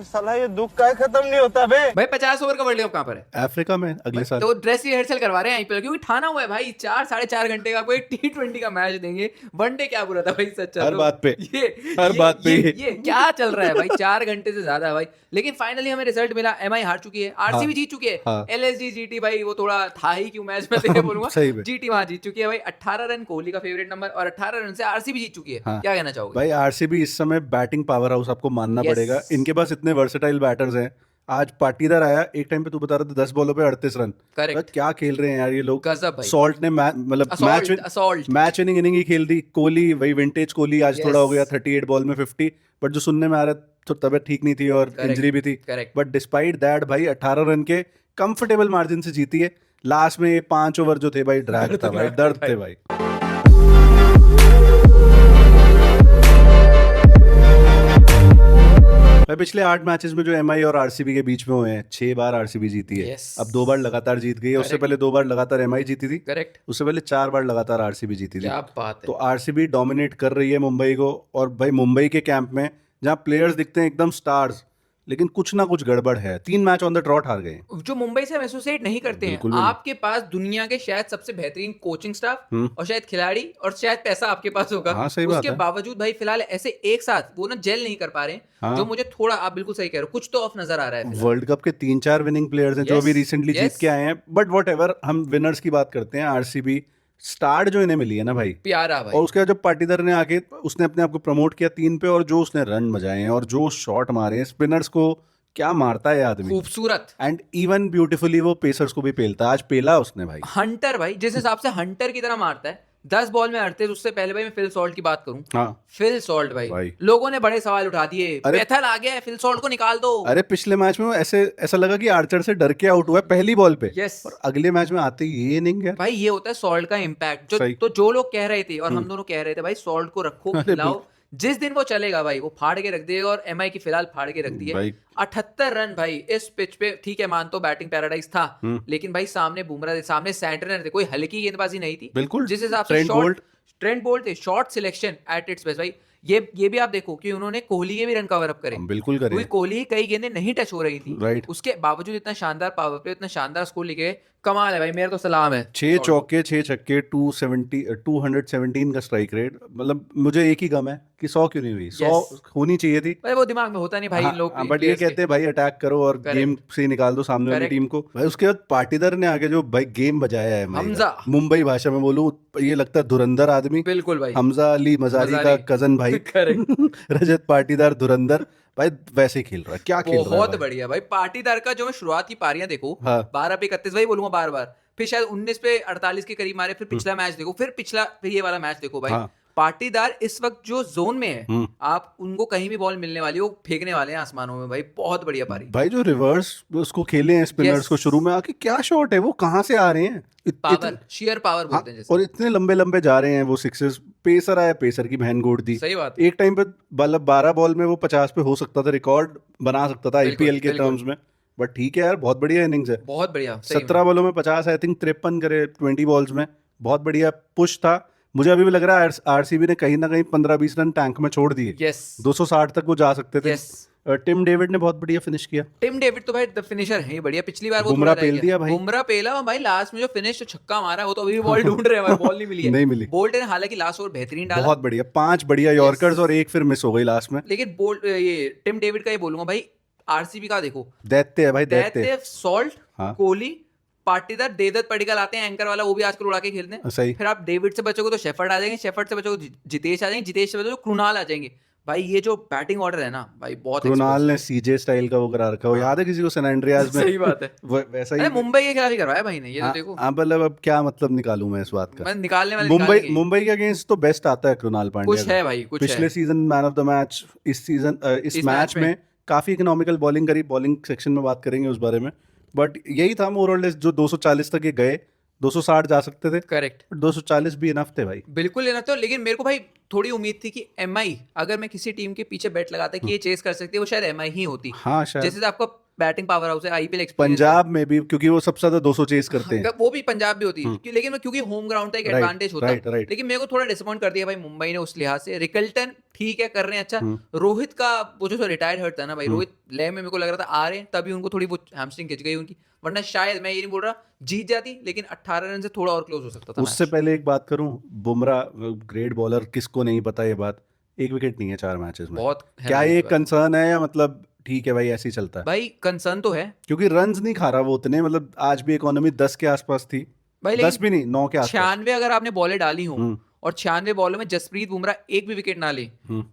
साला ये दुख का खत्म नहीं होता बे। भाई 50 ओवर का वर्ल्ड कप कहाँ पर है? अफ्रीका में अगले साल। तो ड्रेस रिहर्सल करवा रहे हैं आईपीएल, क्योंकि ठाना हुआ है भाई 4-4.5 घंटे का कोई T20 का मैच देंगे। वनडे क्या बुरा था भाई, सच हर तो बात पे ये बात पे ये क्या चल रहा है भाई, 4 घंटे से ज्यादा है भाई। लेकिन फाइनली हमें रिजल्ट मिला, एमआई हार चुकी है, आरसीबी जीत चुकी है। हाँ। एलएसजी जीटी भाई वो थोड़ा था ही क्यों मैच में, तो बोलूंगा सही में। जीटी वहां जीत चुकी है भाई। 18 रन कोहली का फेवरेट नंबर, और 18 रन से आरसीबी जीत चुकी है। हाँ। क्या कहना चाहोगे? भाई आरसीबी इस समय बैटिंग पावर हाउस आपको मानना Yes. पड़ेगा। इनके पास इतने वर्सेटाइल बैटर्स हैं। आज पाटीदार आया, एक टाइम पे तू बता रहा था 10 बॉलों पे 38 रन। Correct. भाई क्या खेल रहे हैं यार ये लोग। गजब भाई। सॉल्ट ने मतलब Assault. मैच विनिंग इनिंग ही खेल दी। कोहली वही विंटेज कोहली आज Yes. थोड़ा हो गया 38 बॉल में 50। बट जो सुनने में आ रहा है तो तबीयत ठीक नहीं थी और Correct. इंजरी भी थी। Correct. बट डिस्पाइट दैट भाई 18 रन के कंफर्टेबल मार्जिन से जीती है। लास्ट में ये 5 ओवर जो थे भाई ड्रैग था भाई, दर्द थे भाई। भाई पिछले 8 मैचेस में जो एमआई और आरसीबी के बीच में हुए हैं, 6 बार आरसीबी जीती है। Yes. अब 2 बार लगातार जीत गई है। उससे Correct. पहले 2 बार लगातार एमआई जीती थी। करेक्ट, उससे पहले 4 बार लगातार आरसीबी जीती थी। क्या बात तो है। आरसीबी डोमिनेट कर रही है मुंबई को। और भाई मुंबई के कैंप में जहाँ प्लेयर्स दिखते हैं एकदम स्टार्स, लेकिन कुछ ना कुछ गड़बड़ है। 3 मैच ऑन द ट्रॉट हार गए। जो मुंबई से हम एसोसिएट नहीं करते हैं, बिल्कुल भी नहीं। आपके पास दुनिया के शायद सबसे बेहतरीन कोचिंग स्टाफ और शायद खिलाड़ी और शायद पैसा आपके पास होगा। हाँ, सही बात उसके है। बावजूद भाई फिलहाल ऐसे एक साथ वो ना जेल नहीं कर पा रहे हैं। हाँ। जो मुझे थोड़ा, आप बिल्कुल सही कह रहे हो, कुछ तो ऑफ नजर आ रहा है फिलहाल। वर्ल्ड कप के 3-4 विनिंग प्लेयर्स हैं जो Yes, अभी रिसेंटली yes. जीत के आए हैं। बट वॉट एवर, हम विनर्स की बात करते हैं। आरसीबी स्टार्ट जो इन्हें मिली है ना भाई, प्यारा भाई। और उसके बाद जब पाटीदार ने आके उसने अपने आप को प्रमोट किया 3 पे, और जो उसने रन बजाए हैं और जो शॉट मारे हैं, स्पिनर्स को क्या मारता है ये आदमी। खूबसूरत एंड इवन ब्यूटीफुली वो पेसर्स को भी पेलता है। आज पेला उसने भाई। हंटर भाई, जिस हिसाब से हंटर की तरह मारता है 10 बॉल में 38। उससे पहले भाई मैं फिल सॉल्ट की बात करूं, हाँ फिल सॉल्ट भाई भाई। लोगों ने बड़े सवाल उठा दिए। अरे- बेथल आ गया है, फिल सॉल्ट को निकाल दो। अरे पिछले मैच में वो ऐसा लगा कि आर्चर से डर के आउट हुआ है पहली बॉल पे। Yes. और अगले मैच में आते ही ये इनिंग यार। भाई ये होता है सॉल्ट का इम्पैक्ट। सही। तो जो लोग कह रहे थे और हम दोनों कह रहे थे भाई सॉल्ट को रखो, अरे खिलाओ, जिस दिन वो चलेगा भाई वो फाड़ के रख देगा। और एमआई की फिलहाल फाड़ के रख दी है भाई। 78 रन भाई इस पिच पे। ठीक है, मानतो बैटिंग पैराडाइज था, लेकिन भाई सामने बुमराह थे, सामने सेंटनर थे, कोई हल्की गेंदबाजी नहीं थी। बिल्कुल। जिस हिसाब से ट्रेंट बोल्ट थे, shot selection at its best भाई। ये भी आप देखो कि उन्होंने कोहली के भी रन कवर अप करे। बिल्कुल करे। क्योंकि कोहली की कई गेंदें नहीं टच हो रही थी, Right. उसके बावजूद इतना शानदार पावर प्ले, इतना शानदार स्कोर लेके गए। कमाल है भाई, मेरा तो सलाम है। 6 चौके 6 छक्के 217 का स्ट्राइक रेट। मतलब मुझे एक ही गम है कि 100 क्यों नहीं हुई। 100 होनी चाहिए थी। भाई वो दिमाग में होता नहीं भाई इन लोग। बट ये कहते हैं भाई अटैक करो और Correct. गेम से निकाल दो सामने वाली Correct. टीम को। भाई उसके बाद पाटीदार ने आगे जो भाई गेम बजाया है भाई, हमजा। मुंबई भाषा में बोलूं ये लगता है धुरंधर आदमी। बिल्कुल भाई। हमजा अली मजारी का कजन भाई। रजत पाटीदार धुरंधर भाई वैसे ही खेल रहा है। क्या खेल रहा है बहुत भाई। बढ़िया भाई। पाटीदार का जो मैं शुरुआत की पारियां देखो, हाँ। 12 पे 31 भाई बोलूंगा बार बार, फिर शायद 19 पे 48 के करीब मारे, फिर पिछला मैच देखो, फिर ये वाला मैच देखो भाई। हाँ। पाटीदार इस वक्त जो जोन में है, आप उनको कहीं भी बॉल मिलने वाली है वो फेंकने वाले हैं आसमानों में भाई। बहुत बढ़िया पारी भाई जो रिवर्स उसको खेले हैं स्पिनर्स Yes. को शुरू में आके, क्या शॉट है वो, कहाँ से आ रहे हैं। पावर, शेयर पावर हाँ, बोलते हैं जैसे। और इतने लंबे लंबे जा रहे हैं वो सिक्सेस। पेसर आया, पेसर की बहन गोड़ दी। सही बात। एक टाइम पे मतलब 12 बॉल में वो 50 पे हो सकता था, रिकॉर्ड बना सकता था आईपीएल के बिल्कुल। टर्म्स में। बट ठीक है यार, बहुत बढ़िया इनिंग्स है। बहुत बढ़िया। सही में। 17 बॉलों में 50, आई थिंक 53 करे 20 बॉल्स में। बहुत बढ़िया पुश था। मुझे अभी भी लग रहा है आरसीबी ने कहीं ना कहीं 15-20 रन टैंक में छोड़ दिए। Yes. 260 तक वो जा सकते थे। Yes. टिम डेविड ने बहुत बढ़िया फिनिश किया। टिम डेविड तो भाई द फिनिशर है ही बढ़िया। पिछली बार वो बुमराह थोड़ा रह पेल गया। दिया भाई। बुमराह पेला, और भाई लास्ट में जो फिनिश जो छक्का मारा वो तो अभी भी बॉल ढूंढ रहे हैं भाई, बॉल नहीं मिली है। नहीं मिली। बोल्ट ने हालांकि लास्ट ओवर बेहतरीन डाला, बहुत बढ़िया, 5 बढ़िया यॉर्कर्स और एक फिर मिस हो गई लास्ट में। लेकिन बोल्ट ये टिम डेविड का ये बोलूंगा भाई, आरसीबी का देखो, दैत्य है भाई, दैत्य। दैत्य, सॉल्ट, हाँ। कोहली, पाटीदार, देवदत्त पडिक्कल आते हैं एंकर वाला, वो भी आजकल उड़ा के खेलते हैं। सही। फिर आप डेविड से बचोगे तो शेफर्ड आ जाएंगे, शेफर्ड से बचोगे जितेश आ जाएंगे, जितेश से बचोगे तो कृणाल आ जाएंगे। भाई ये जो बैटिंग ऑर्डर है ना भाई, बहुत कृणाल ने सीजे स्टाइल का वो करा रखा है। याद है किसी को सैन एंड्रियास में? सही बात है। वैसा ही। अरे मुंबई के खिलाफ ही करवाया भाई ने, ये तो देखो। हाँ मतलब अब क्या मतलब निकालूं मैं इस बात का। मैं निकालने वाले निकालेंगे। मुंबई के अगेंस्ट तो बेस्ट आता है कृणाल पांड्या कुछ का। है भाई, कुछ पिछले है। Season man of the match, इस सीजन इस मैच में काफी इकोनॉमिकल बॉलिंग करी। बॉलिंग सेक्शन में बात करेंगे उस बारे में। बट यही था मोर और लेस, जो 240 तक ये गए, 260 जा सकते थे। करेक्ट। 240 भी इनफ थे भाई। बिल्कुल लेना तो, लेकिन मेरे को भाई थोड़ी उम्मीद थी कि एमआई, अगर मैं किसी टीम के पीछे बेट लगाता कि ये चेस कर सकती है, वो शायद एमआई ही होती। हाँ शायद। जैसे आपका बैटिंग पावर हाउस है, आईपीएल एक्सपीरियंस पंजाब में भी, क्योंकि वो सबसे ज्यादा 200 चेस करते हैं। वो भी पंजाब भी होती है लेकिन क्योंकि होम ग्राउंड था एक Right, एडवांटेज होता right, है। right. लेकिन मेरे को थोड़ा डिसअपॉइंट कर दिया भाई मुंबई ने उस लिहाज से। रिकल्टन ठीक है कर रहे हैं अच्छा, रोहित का वो जो रिटायर्ड हर्ट था ना भाई, रोहित लय में मेरे को लग रहा था आ रहे हैं तभी उनको थोड़ी वो हैमस्ट्रिंग खिंच गई उनकी, वरना शायद मैं ये नहीं बोल रहा जीत जाती, लेकिन 18 रन से थोड़ा और क्लोज हो सकता था उससे मैच। पहले एक बात करूं, बुमराह ग्रेट बॉलर, किसको नहीं पता ये बात, एक विकेट नहीं है 4 मैचेस में। बहुत है क्या भाई ये इस बार। कंसर्न है या मतलब ठीक है भाई ऐसे ही चलता है? भाई कंसर्न तो है क्योंकि रन्स नहीं खा रहा वो उतने, मतलब आज भी इकोनॉमी 10 के आसपास थी, भाई, 10 भी नहीं 9 के आसपास। 96 अगर आपने बॉलें डाली हो और 96 बॉलों में जसप्रीत बुमराह एक भी विकेट ना ले,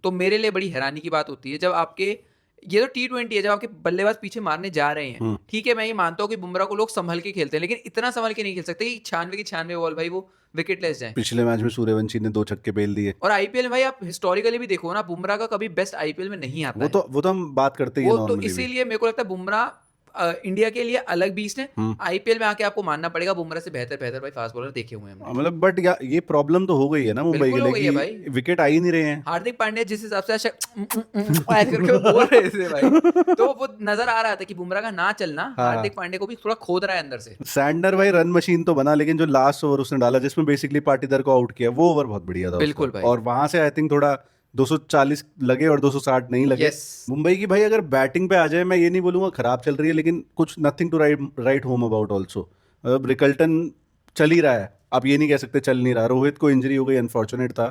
तो मेरे लिए बड़ी हैरानी की बात होती है। जब आपके ये तो T20 है, जब आपके बल्लेबाज पीछे मारने जा रहे हैं, ठीक है मैं ये मानता हूँ कि बुमराह को लोग संभल के खेलते हैं, लेकिन इतना संभल के नहीं खेल सकते कि 96 की 96 बॉल भाई वो विकेट लेस जाए। पिछले मैच में सूर्यवंशी ने 2 छक्के बेल दिए। और आईपीएल में भाई आप हिस्टोरिकली भी देखो ना, बुमराह का कभी बेस्ट आईपीएल में नहीं आता वो तो हम बात करते ही है। हैं वो तो नॉर्मली भी। इसीलिए मेरे को लगता है बुमराह इंडिया के लिए अलग बीस्ट है। आईपीएल में आके आपको मानना पड़ेगा बुमराह से बेहतर भाई फास्ट बॉलर देखे हुए हैं हमने। मतलब बट ये प्रॉब्लम तो हो गई है ना मुंबई बिल्कुल हो के गई है लिए भाई। कि विकेट आ ही नहीं रहे हैं। हार्दिक पांड्या जिस हिसाब से ऐसे करके वो बोल रहे थे भाई, तो वो नजर आ रहा था कि बुमराह का ना चलना हार्दिक पांड्या को भी थोड़ा खोद रहा है अंदर से। सैंडर भाई रन मशीन तो बना, लेकिन जो लास्ट ओवर उसने डाला जिसमें बेसिकली पाटीदार को आउट किया, वो ओवर बहुत बढ़िया था बिल्कुल उसका। भाई। और वहां से आई थिंक थोड़ा 240 लगे और 260 नहीं लगे। Yes. मुंबई की भाई अगर बैटिंग पे आ जाए, मैं ये नहीं बोलूंगा खराब चल रही है, लेकिन कुछ nothing to write home about also. मतलब रिकल्टन चल ही रहा है, आप ये नहीं कह सकते चल नहीं रहा। रोहित को इंजरी हो गई, अनफॉर्चुनेट था,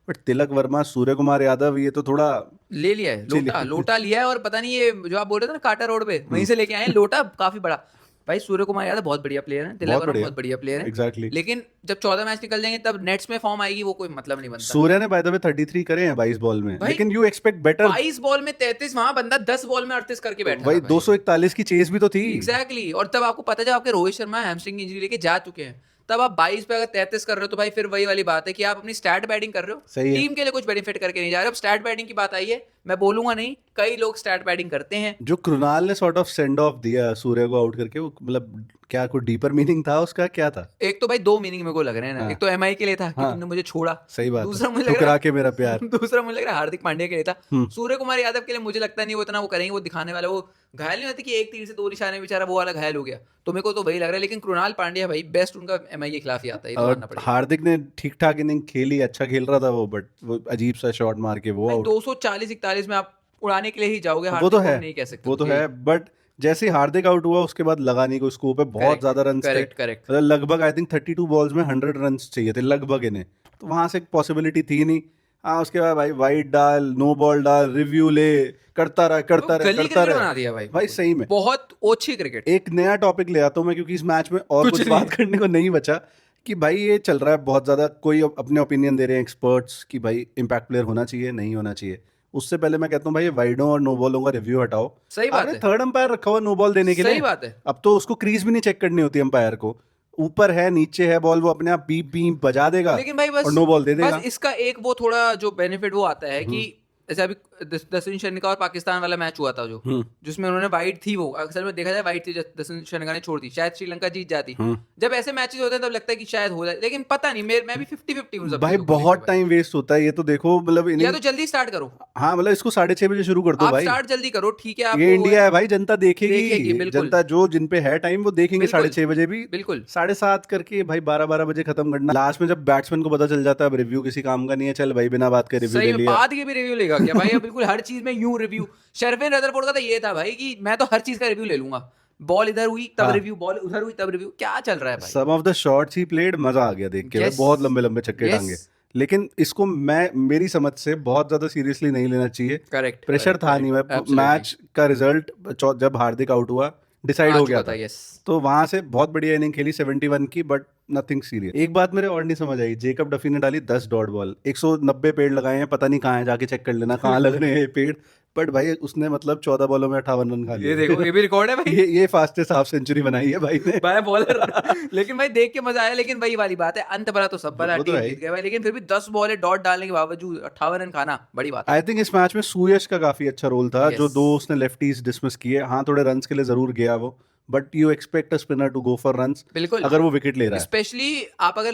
बट तिलक वर्मा, सूर्य कुमार यादव, ये तो थोड़ा ले लिया है, लोटा लिया है। और पता नहीं ये जो आप बोल रहे थे ना काटा रोड पे, वहीं से लेके आए हैं लोटा, काफी बड़ा। भाई सूर्य कुमार यादव बहुत बढ़िया प्लेयर है, तिलक वर्मा बहुत बढ़िया प्लेयर है एग्जैक्टली। लेकिन जब 14 मैच निकल जाएंगे तब नेट्स में फॉर्म आएगी, वो कोई मतलब नहीं बनता। सूर्य ने बाय द वे 33 करे हैं 22 बॉल में, लेकिन यू एक्सपेक्ट बेटर। 22 बॉल में 33, वहां बंदा 10 बॉल में 38 करके बैठा भाई 241 की चेस भी तो थी। एग्जैक्टली। और तब आपको पता है जब आपके रोहित शर्मा हैमस्ट्रिंग इंजरी लेके जा चुके हैं, तब आप 22 पे अगर 33 कर रहे हो, तो भाई फिर वही वाली बात है कि आप अपनी स्टैट बैटिंग कर रहे हो, सही है। टीम के लिए कुछ बेनिफिट करके नहीं जा रहे हो। अब स्टैट बैटिंग की बात आई है, मैं बोलूंगा नहीं, कई लोग स्टैट बैटिंग करते हैं। जो कृणाल ने सॉर्ट ऑफ सेंड ऑफ दिया सूर्य को आउट करके, वो मतलब क्या कोई डीपर मीनिंग था उसका, क्या था? एक तो भाई 2 मीनिंग मेरे को लग रहे हैं ना। एक तो एमआई के लिए था कि तुमने मुझे छोड़ा, सही बात। दूसरा मुझे लग ठुकरा रहा के मेरा प्यार। दूसरा मुझे लग रहा है हार्दिक पांड्या के लिए था। सूर्य कुमार यादव के लिए मुझे लगता नहीं वो इतना वो करेंगे, वो दिखाने वाला, वो घायल नहीं होते कि एक तीर से 2 निशाने बेचारा वो वाला घायल हो गया, तो मेरे को तो वही लग रहा है। लेकिन कृणाल पांड्या भाई बेस्ट उनका एमआई के खिलाफ ही आता है, ये तो मानना और पड़ेगा। हार्दिक ने ठीक ठाक इनिंग खेली, अच्छा खेल रहा था वो, बट वो अजीब सा शॉट मार के वो आउट। 240-41 में आप उड़ाने के लिए ही जाओगे, वो तो है, नहीं कह सकते वो तो है, बट जैसे ही हार्दिक आउट हुआ उसके बाद लगा नहीं कोई स्कोप है, बहुत ज्यादा रन थे। करेक्ट। मतलब लगभग आई थिंक 32 बॉल्स में 100 रन चाहिए थे लगभग इन्हें, तो वहां से एक पॉसिबिलिटी थी नहीं। हाँ उसके बाद भाई वाइड डाल, नो बॉल डाल, रिव्यू ले, करता रहा बना दिया भाई सही में बहुत ओछी क्रिकेट। एक नया टॉपिक ले आता हूँ मैं, क्योंकि इस मैच में और कुछ बात करने को नहीं बचा कि भाई ये चल रहा है बहुत ज्यादा, कोई अपने ओपिनियन दे रहे हैं एक्सपर्ट्स कि भाई इम्पैक्ट प्लेयर होना चाहिए नहीं होना चाहिए। उससे पहले मैं कहता हूँ भाई ये वाइडों और नो बॉलों का रिव्यू हटाओ। सही बात है, थर्ड अंपायर रखा हुआ नो बॉल देने के लिए, सही बात है। अब तो उसको क्रीज भी नहीं चेक करनी होती अंपायर को, ऊपर है नीचे है बॉल, वो अपने आप बीप बीप बजा देगा, लेकिन भाई बस और नो बॉल दे देगा। बस इसका एक वो थोड़ा जो बेनिफिट वो आता है कि जैसे अभी दक्षिण श्रीलंका और पाकिस्तान वाला मैच हुआ था जो जिसमें उन्होंने वाइट थी, वो अक्सर में देखा जाए वाइट थी, दक्षिण श्रीलंका ने छोड़ दी, शायद श्रीलंका जीत जाती। जब ऐसे मैचेस होते हैं तब लगता है कि शायद हो जाए, लेकिन पता नहीं, मैं भी 50-50 हूं। भाई बहुत टाइम वेस्ट होता है ये तो, देखो मतलब या तो जल्दी स्टार्ट करो। हाँ मतलब इसको 6:30 बजे शुरू कर दो भाई, स्टार्ट जल्दी करो, ठीक है। ये इंडिया है भाई, जनता देखेगी, बिल्कुल। जनता जो जिन पे है टाइम वो देखेंगे 6:30 बजे भी, बिल्कुल 7:30 करके भाई 12 बजे खत्म करना। लास्ट में जब बैट्समैन को पता चल जाता है अब रिव्यू किसी काम का नहीं है, चल भाई बिना बात के रिव्यू ले लिया, बाद के भी रिव्यू लेगा क्या भाई? बिल्कुल हर चीज में यूं रिव्यू। शर्विन रदरफोर्ड का तो ये था भाई कि मैं तो हर चीज का रिव्यू ले लूंगा, बॉल इधर हुई तब रिव्यू, बॉल उधर हुई तब रिव्यू, क्या चल रहा है भाई? Some of the shots he played, मजा आ गया देख के भाई, बहुत लंबे लंबे छक्के टांगे। लेकिन इसको मेरी समझ से बहुत ज्यादा सीरियसली नहीं लेना चाहिए। करेक्ट, प्रेशर था नहीं, मैच का रिजल्ट जब हार्दिक आउट हुआ डिसाइड हो गया था, तो वहां से बहुत बढ़िया इनिंग खेली 71 की, बट नथिंग सीरियस। एक बात मेरे और नहीं समझ आई, जेकब डफी ने डाली 10 डॉट बॉल, 190 पेड़ लगाए हैं, पता नहीं कहाँ है, जाके चेक कर लेना कहाँ लग रहे हैं पेड़, बट भाई उसने मतलब 14 बॉलों में 58 रन खा लिए। ये देखो, ये भी रिकॉर्ड है भाई। ये फास्टेस्ट हाफ सेंचुरी बनाई है भाई ने, भाई बॉलर। लेकिन भाई देख के मजा आया, लेकिन वही वाली बात है, अंत भला तो सब भला, वो तो टीम है। जीत गया भाई, लेकिन फिर भी 10 बॉल डॉट डालने के बावजूद 58 रन खाना बड़ी बात है। आई थिंक इस मैच में सूयश का काफी अच्छा रोल था, जो 2 उसने लेफ्टीज डिसमिस किए। हाँ थोड़े रन्स के लिए जरूर गया वो, but you expect a spinner to go for runs, बिल्कुल, अगर वो विकेट ले रहा है। स्पेशली आप अगर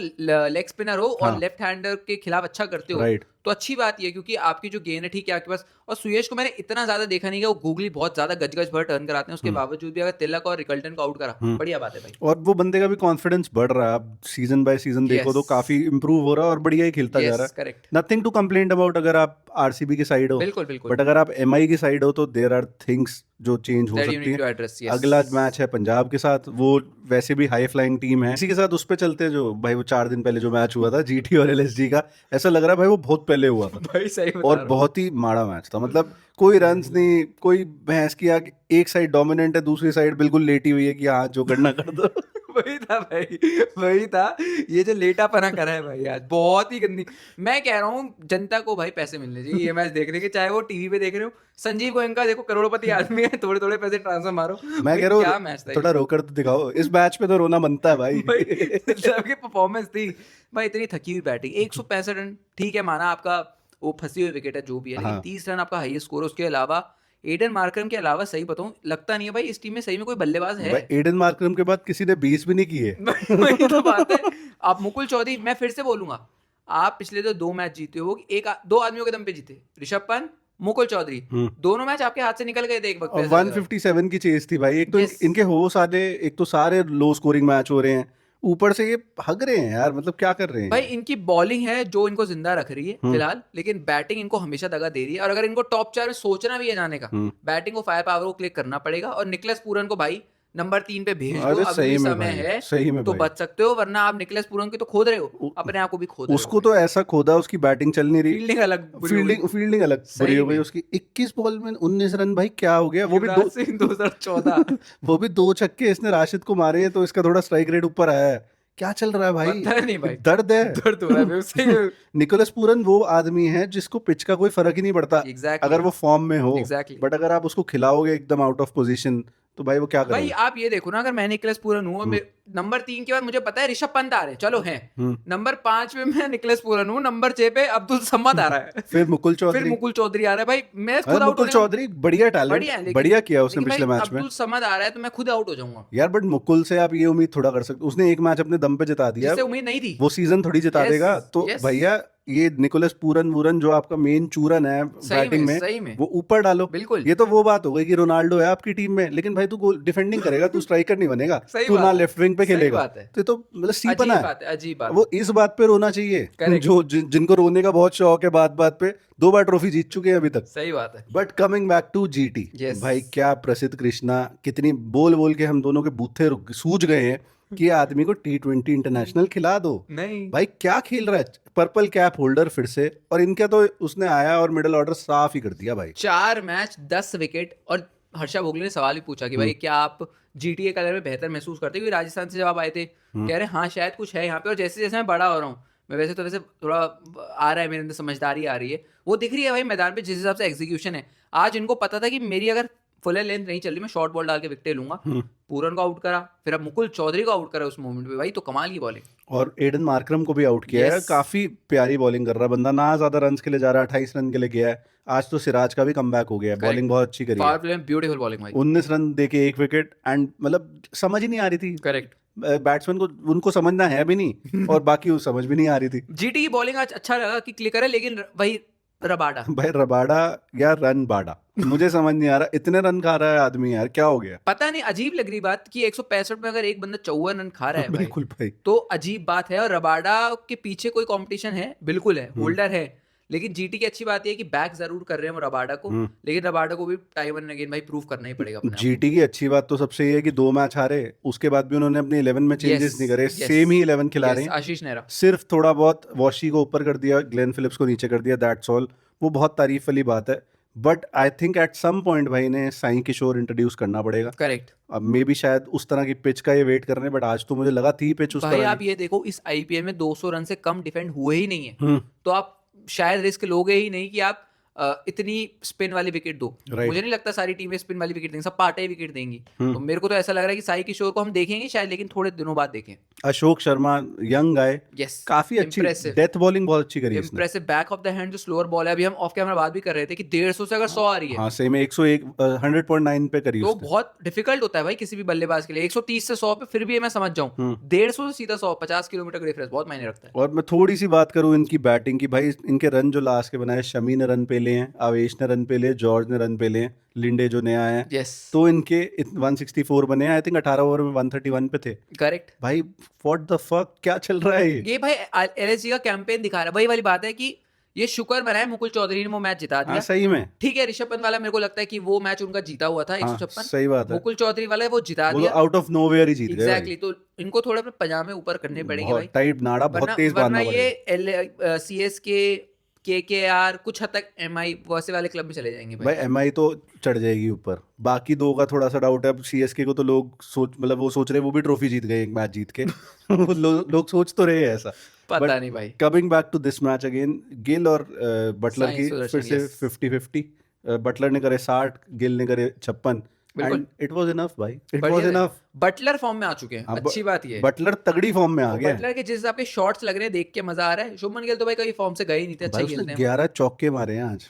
लेग स्पिनर हो और लेफ्ट हैंडर के खिलाफ अच्छा करते हो, राइट, तो अच्छी बात ये है, क्योंकि आपकी जो गेंद है ठीक है आपके पास, और सुयश को मैंने इतना ज्यादा देखा नहीं कि वो गूगली बहुत ज्यादा गज भर टर्न कराते हैं, उसके बावजूद भी अगर तिलक और रिकल्टन को आउट करा, बढ़िया बात है भाई। और वो बंदे का भी कॉन्फिडेंस बढ़ रहा है, आप सीजन बाय सीजन देखो तो काफी इंप्रूव हो रहा है और बढ़िया ही खेलता जा रहा है। Correct, nothing to complaint about अगर आप आरसीबी की साइड हो, बिल्कुल बिल्कुल, बट अगर आप एमआई की साइड हो तो देयर आर थिंग्स जो चेंज हो That you सकती need to है। address, yes. अगला मैच है पंजाब के साथ, वो वैसे भी हाई फ्लाइंग टीम है। इसी के साथ उस पे चलते हैं जो भाई वो 4 दिन पहले जो मैच हुआ था जीटी और एलएसजी का, ऐसा लग रहा है भाई वो बहुत पहले हुआ था भाई सही बता और रहा हूँ। बहुत ही माड़ा मैच था। मतलब कोई रन्स नहीं, कोई भैंस किया, एक साइड डोमिनेंट है, दूसरी साइड बिल्कुल लेटी हुई है कि हाँ जो करना कर दो। वही था भाई, वही था, ये जो लेटापना करा है भाई आज बहुत ही गंदी। मैं कह रहा हूँ जनता को भाई पैसे मिलने चाहिए ये मैच देखने के, चाहे वो टीवी पे देख रहे हो। संजीव गोयनका देखो करोड़पति आदमी है, थोड़े थोड़े पैसे ट्रांसफर मारो। मैं कह रहा क्या हूँ मैच था थोड़ा रोकर तो दिखाओ, इस मैच पे तो रोना बनता है भाई। सबकी परफॉर्मेंस थी भाई, इतनी थकी हुई बैटिंग, 165 रन ठीक है, माना आपका वो फंसी हुई विकेट है जो भी है, लेकिन 30 रन आपका हाईएस्ट स्कोर है। उसके अलावा एडन मार्करम के अलावा सही बताऊं लगता नहीं है भाई इस टीम में सही में कोई बल्लेबाज है। भाई एडन मार्करम के बाद किसी ने 20 भी नहीं किए। वही तो बात है। आप मुकुल चौधरी, मैं फिर से बोलूंगा, आप पिछले तो 2 मैच जीते हो, दो आदमियों के दम पे जीते, ऋषभ पंत, मुकुल चौधरी, दोनों मैच आपके हाथ से निकल गए थे एक वक्त पे। 157 की चेज थी भाई। एक तो Yes. इनके हो सारे, एक तो सारे लो स्कोरिंग मैच हो रहे हैं, ऊपर से ये हग रहे हैं यार, मतलब क्या कर रहे हैं भाई। इनकी बॉलिंग है जो इनको जिंदा रख रही है फिलहाल, लेकिन बैटिंग इनको हमेशा दगा दे रही है। और अगर इनको टॉप 4 में सोचना भी है जाने का, बैटिंग को फायर पावर को क्लिक करना पड़ेगा, और निकलस पूरन को भाई नंबर 3 पे भेज दो, अरे अभी सही भी में समय भाई, है सही में तो भाई। बच सकते हो, वरना आप निकलस पूरन की तो खोद रहे हो, अपने आप को भी खोद रहे हो। उसको तो ऐसा खोदा, उसकी बैटिंग चल नहीं रही, फील्डिंग अलग बुरी हो गई। फील्डिंग अलग सही बुरी हो गई में। उसकी। 21 बॉल में 19 रन, भाई क्या हो गया। वो भी युवराज सिंह 2014 वो भी 2 छक्के इसने राशिद को मारे हैं, तो इसका थोड़ा स्ट्राइक रेट ऊपर आया है। क्या चल रहा है भाई, पता नहीं भाई, दर्द है। दर्द हो रहा है उससे। निकोलस पूरन वो आदमी है जिसको पिच का कोई फर्क ही नहीं पड़ता, Exactly. अगर वो फॉर्म में हो। Exactly. बट अगर आप उसको खिलाओगे एकदम आउट ऑफ पोजीशन, तो भाई वो क्या भाई करेगा। आप ये देखो ना, अगर मैं निकलस पूरन हूँ, नंबर 3 के बाद मुझे पता है ऋषभ पंत आ रहे हैं, चलो हैं, नंबर 5 पे मैं निकलस पूरन हूँ, नंबर 6 पे अब्दुल समद आ रहा है, फिर मुकुल फिर चौधरी, मुकुल चौधरी आ रहा है। भाई मैं खुद आउट मुकुल चौधरी बढ़िया टैलेंट, बढ़िया किया उसने पिछले मैच में अब्दुल समद आ रहा है तो मैं खुद आउट हो जाऊंगा यार। बट मुकुल से आप ये उम्मीद थोड़ा कर सकते, उसने एक मैच अपने दम पे जिता दिया, जिससे उम्मीद नहीं थी, वो सीजन थोड़ी जिता Yes, देगा। तो yes. भैया ये निकोलस पूरन जो आपका मेन चूरन है बैटिंग सही में वो ऊपर डालो। बिल्कुल। ये तो वो बात हो गई कि रोनाल्डो है आपकी टीम में, लेकिन भाई तू डिफेंडिंग करेगा, तू स्ट्राइकर नहीं बनेगा, सही तू बात ना है, लेफ्ट विंग पे सही खेलेगा। बात है। तो ये तो मतलब सीपना अजीब है, बात है, अजीब बात वो इस बात पे रोना चाहिए। Correct. जो जिनको रोने का बहुत शौक है बात बात पे, 2 बार ट्रॉफी जीत चुके हैं अभी तक। सही बात है। But coming back to GT, Yes. भाई क्या प्रसिद्ध कृष्णा, कितनी बोल बोल के हम दोनों के बूथे सूज गए हैं कि ये आदमी को T20 इंटरनेशनल खिला दो। नहीं भाई क्या खेल रहा है, पर्पल कैप होल्डर फिर से, और इनका तो उसने आया और मिडिल ऑर्डर साफ ही कर दिया भाई। 4 मैच 10 विकेट। और हर्षा भोगले ने सवाल भी पूछा कि भाई क्या आप जीटीए कलर में बेहतर महसूस करते हैं, क्योंकि राजस्थान से जब आप आए थे कह रहे हाँ शायद कुछ है यहाँ पे, और जैसे जैसे मैं बड़ा हो रहा हूँ, मैं वैसे थोड़ा आ रहा है मेरे अंदर समझदारी आ रही है, वो दिख रही है भाई मैदान पे जिस हिसाब से एग्जीक्यूशन है। आज इनको पता था कि मेरी अगर फुल लेंथ नहीं चल रही, मैं शॉर्ट बॉल डाल के विकेट लूंगा। पूरन को आउट करा, फिर अब मुकुल चौधरी को आउट करा उस मोमेंट पे, भाई तो कमाल की बॉलिंग। और एडन मार्करम को भी आउट किया है, काफी प्यारी बॉलिंग कर रहा बंदा, ना ज्यादा रन के लिए जा रहा है, 28 रन के लिए गया है। आज तो सिराज का भी कमबैक हो गया है, बॉलिंग बहुत अच्छी करी पावर प्ले में ब्यूटीफुल बॉलिंग भाई, 19 रन देके 1 विकेट, एंड मतलब समझ ही नहीं आ रही थी करेक्ट। बैट्समैन को, उनको समझना है भी नहीं और बाकी वो समझ भी नहीं आ रही थी। जीटी की बॉलिंग आज अच्छा लगा कि क्लिकर है, लेकिन वही रबाडा भाई रबाडा या रन बाडा, मुझे समझ नहीं आ रहा, इतने रन खा रहा है आदमी यार, क्या हो गया। पता नहीं, अजीब लग रही बात कि 165 में अगर एक बंदा 54 रन खा रहा है बिल्कुल भाई, तो अजीब बात है। और रबाडा के पीछे कोई कंपटीशन है, बिल्कुल है, होल्डर है, लेकिन जीटी की अच्छी बात यह है कि बैक जरूर कर रहे हैं वो रबाडा को, लेकिन रबाडा को भी टाइम एंड अगेन भाई प्रूव करना ही पड़ेगा अपने जीटी की अच्छी बात तो सबसे ये है कि 2 मैच हारे, उसके बाद भी उन्होंने अपने 11 में चेंजेस नहीं करे, सेम ही 11 खिला रहे हैं। आशीष नेहरा सिर्फ थोड़ा बहुत वॉशी को ऊपर कर दिया, ग्लेन फिलिप्स को नीचे कर दिया, दैट्स ऑल। वो बहुत तारीफ वाली बात है, but I think at some point भाई ने साई किशोर इंट्रोड्यूस करना पड़ेगा। करेक्ट। अब मे बी शायद उस तरह की पिच का ये वेट कर रहे हैं, बट आज तो मुझे लगा थी पिच उस भाई तरह आप ये देखो, इस आईपीएल में 200 रन से कम डिफेंड हुए ही नहीं है, तो आप शायद रिस्क लोगे ही नहीं कि आप इतनी स्पिन वाली विकेट दो। Right. मुझे नहीं लगता सारी टीमें स्पिन वाली विकेट देंगी, सब पाटे ही विकेट देंगी। तो मेरे को तो ऐसा लग रहा है कि साई किशोर को हम देखेंगे शायद, लेकिन थोड़े दिनों बाद देखें। Ashok Sharma young guy, yes, काफी अच्छी डेथ बॉलिंग बहुत अच्छी करी इसने। Impressive back of the hand जो स्लोअर बॉल है, अभी हम ऑफ कैमरा बात भी कर रहे थे कि 150 से अगर 100 आ रही है, हाँ सही में 101 100.9 पे करी तो उसने। बहुत डिफिकल्ट होता है भाई किसी भी बल्लेबाज के लिए। 130 से 100 पे फिर भी मैं समझ जाऊं, 150 से सीधा 100, 50 किलोमीटर का डिफरेंस बहुत मायने रखता है। और मैं थोड़ी सी बात करूं इनकी बैटिंग की, भाई इनके रन जो लास्ट के बनाए, शमी ने रन पे लिए हैं, आवेश ने रन पे लिए, जॉर्ज ने रन पे लिए, लिंडे जो नया है, यस, तो इनके 164 बने हैं। आई थिंक 18 ओवर में 131 पे थे। करेक्ट भाई व्हाट द फक, क्या चल रहा है ये भाई एलएसजी का कैंपेन दिखा रहा है। वही वाली बात है कि ये शुक्र बनाए मुकुल चौधरी ने वो मैच जिता दिया। सही में ठीक है, ऋषभ पंत वाला मेरे को लगता है कि वो मैच उनका जीता हुआ था 156। सही बात है, मुकुल चौधरी वाला है वो जिता वो दिया, आउट ऑफ नोवेयर ही जीत गए। एग्जैक्टली। तो इनको थोड़े अपने पजामे ऊपर करने पड़ेंगे भाई, टाइट नाड़ा बहुत तेज वरना बांधना पड़ेगा। ये सीएसके, केकेआर, कुछ हद तक एमआई वैसे वाले क्लब में चले जाएंगे भाई एमआई तो चढ़ जाएगी ऊपर, बाकी दो का थोड़ा सा डाउट है। अब सीएसके को तो लोग वो सोच रहे वो भी ट्रॉफी जीत गए एक मैच जीत के। लोग सोच तो रहे हैं ऐसा, पता नहीं भाई। Coming back to this match again, Gill और बटलर की फिर से 50-50। बटलर ने करे 60, गिल ने करे 56, एंड इट वाज इनफ भाई, it was enough. Buttler form में आ चुके हैं, अच्छी बात ये है। बटलर तगड़ी फॉर्म में आ गया। बटलर के जिस हिसाब के शॉट्स लग रहे हैं देख के मजा आ रहा है। शुभमन गिल तो भाई कभी फॉर्म से गए ही नहीं थे, अच्छा खेलते हैं। 11 चौके मारे हैं आज,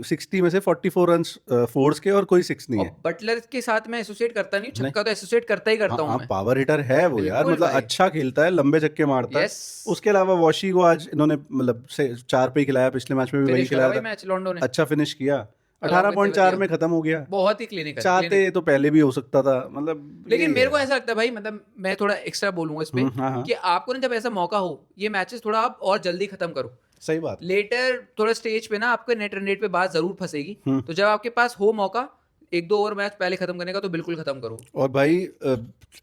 60 में से 44 रन्स फोर्स के और कोई 6 नहीं है। बटलर के साथ मैं एसोसिएट करता नहीं, छक्का तो एसोसिएट करता ही करता हूं मैं। पावर हिटर है वो यार, मतलब अच्छा खेलता है, लंबे छक्के मारता है। उसके अलावा वॉशी को आज इन्होंने मतलब 4 पे ही खिलाया, पिछले मैच में भी वही खिलाया था, अच्छा फिनिश किया। 18.4 में खत्म हो गया, बहुत ही क्लिनिकल। चाहते तो पहले भी हो सकता था, मतलब। लेकिन मेरे को ऐसा लगता है भाई, मतलब मैं थोड़ा एक्स्ट्रा बोलूंगा इस पे कि आपको ना जब ऐसा मौका हो, ये मैचेस थोड़ा आप और जल्दी खत्म करो। सही बात। लेटर थोड़ा स्टेज पे ना आपके नेट रन रेट पे बात जरूर फंसेगी, तो जब आपके पास हो मौका 1-2 ओवर मैच पहले खत्म करने का, तो बिल्कुल खत्म करो। और भाई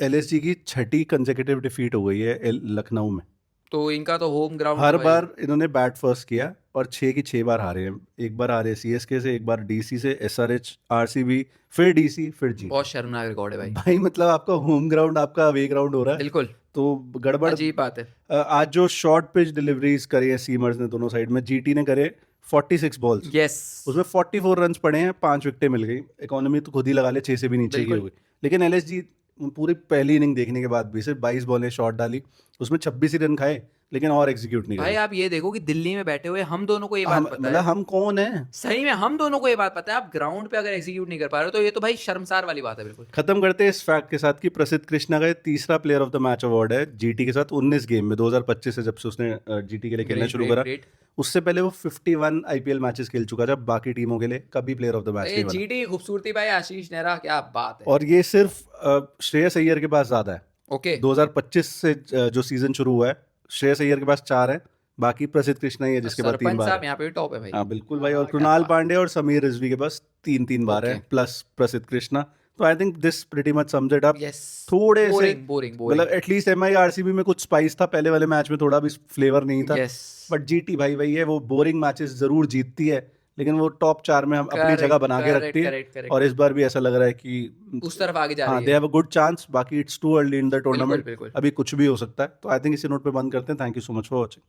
एलएसजी की 6ठी कंसेक्यूटिव डिफीट हो गई है लखनऊ में, तो इनका तो होम ग्राउंड हर बार इन्होंने बैट फर्स्ट किया और 6 की 6 बार हारे हैं। एक बार हारे सीएसके से, एक बार डीसी से, एसआरएच, आरसीबी, फिर डीसी, फिर जी। बहुत शर्मनाक रिकॉर्ड है भाई मतलब आपका होम ग्राउंड आपका अवे ग्राउंड हो रहा है, बिल्कुल, तो गड़बड़। अजीब बात है। आज जो शॉर्ट पिच डिलीवरीज करी है सीमर्स ने दोनों साइड में, जीटी ने करे 46 बॉल्स, यस, उसमें 44 रन्स पड़े हैं, 5 विकेटें मिल गई। इकोनॉमी तो खुद ही लगा ले, 6 से भी नीचे की हो गई। लेकिन एलएसजी पूरी पहली इनिंग देखने के बाद भी सिर्फ 22 बॉलें शॉट डाली, उसमें 26 ही रन खाए, लेकिन और एग्जीक्यूट नहीं भाई। आप ये देखो कि दिल्ली में बैठे हुए हम दोनों को ये बात पता है, हम कौन है सही में हम दोनों को ये बात पता है, आप ग्राउंड पे अगर एग्जीक्यूट नहीं कर पा रहे हो तो ये तो भाई शर्मसार वाली बात है। बिल्कुल खत्म करते हैं इस फैक्ट के साथ कि प्रसिद्ध कृष्णा का तीसरा player of the match award है जीटी के साथ 19 गेम में, 2025 से जब से उसने जीटी के लिए खेलना शुरू करा। उससे पहले वो 51 आईपीएल मैचेस खेल चुका था, बाकी टीमों के लिए कभी प्लेयर ऑफ द मैच नहीं बना। जीटी खूबसूरती भाई, आशीष नेहरा, क्या बात है। और ये सिर्फ श्रेयस अय्यर के पास ज्यादा है। ओके, 2025 से जो सीजन शुरू हुआ है, श्रेयस अय्यर के पास 4 है, बाकी प्रसिद्ध कृष्णा ही है जिसके पास 3 बार है। यहाँ पे टॉप है भाई। हाँ बिल्कुल भाई, और कृणाल पांडे और समीर रिजवी के पास 3 बार है, प्लस प्रसिद्ध कृष्णा। तो I think this pretty much sums it up. थोड़े से मतलब एटलीस्ट एमआई आरसीबी में कुछ स्पाइस था, पहले वाले मैच में थोड़ा भी फ्लेवर नहीं था, बट जीटी भाई वही है, वो बोरिंग मैचेस जरूर जीतती है, लेकिन वो टॉप 4 में हम अपनी जगह बना के रखती है। और इस बार भी ऐसा लग रहा है कि उस तरफ आगे जा रही है। They have a good chance, बाकी it's too early in the tournament, अभी कुछ भी हो सकता है। तो आई थिंक इसी नोट पे बंद करते हैं। Thank you so much for watching.